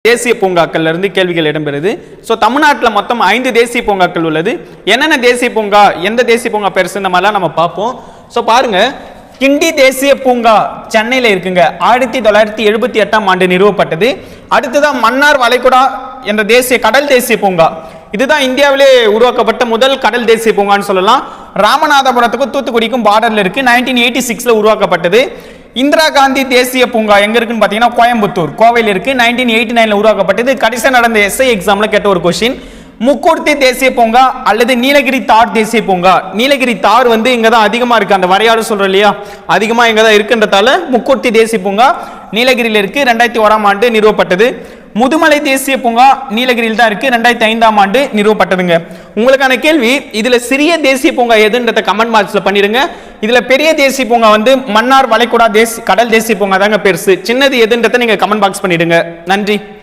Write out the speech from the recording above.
தேசிய பூங்காக்கள்ல இருந்து கேள்விகள் இடம்பெறுது. ஸோ தமிழ்நாட்டில் மொத்தம் 5 தேசிய பூங்காக்கள் உள்ளது. என்னென்ன தேசிய பூங்கா, எந்த தேசிய பூங்கா பெருசு, இந்த மாதிரிலாம் நம்ம பார்ப்போம். ஸோ பாருங்க, கிண்டி தேசிய பூங்கா சென்னையில் இருக்குங்க. 1978ஆம் ஆண்டு நிறுவப்பட்டது. அடுத்ததான் மன்னார் வளைகுடா என்ற கடல் தேசிய பூங்கா. இதுதான் இந்தியாவிலே உருவாக்கப்பட்ட முதல் கடல் தேசிய பூங்கான்னு சொல்லலாம். ராமநாதபுரத்துக்கும் தூத்துக்குடிக்கும் பார்டர்ல இருக்கு. 1986ல உருவாக்கப்பட்டது. இந்திரா காந்தி தேசிய பூங்கா எங்க இருக்குன்னு பாத்தீங்கன்னா கோயம்புத்தூர், கோவையில் இருக்கு. 1989ல உருவாக்கப்பட்டது. கடைசியா நடந்த எஸ்ஐ எக்ஸாம்ல கேட்ட ஒரு கொஸ்டின். முக்கூர்த்தி தேசிய பூங்கா அல்லது நீலகிரி தார் தேசிய பூங்கா. நீலகிரி தார் வந்து இங்க தான் அதிகமா இருக்கு. அந்த வரையாடு சொல்றோம் இல்லையா, அதிகமா இங்க தான் இருக்குன்றதால முக்கூர்த்தி தேசிய பூங்கா நீலகிரியில் இருக்கு. 2001ஆம் ஆண்டு நிறுவப்பட்டது. முதுமலை தேசிய பூங்கா நீலகிரியில் தான் இருக்கு. 2005ஆம் ஆண்டு நிறுவப்பட்டதுங்க. உங்களுக்கான கேள்வி, இதுல சிறிய தேசிய பூங்கா எதுன்றத கமெண்ட் பாக்ஸ்ல பண்ணிருங்க. இதுல பெரிய தேசிய பூங்கா வந்து மன்னார் வளைகுடா கடல் தேசிய பூங்கா தாங்க பெருசு. சின்னது எதுன்றத நீங்க கமெண்ட் பாக்ஸ் பண்ணிடுங்க. நன்றி.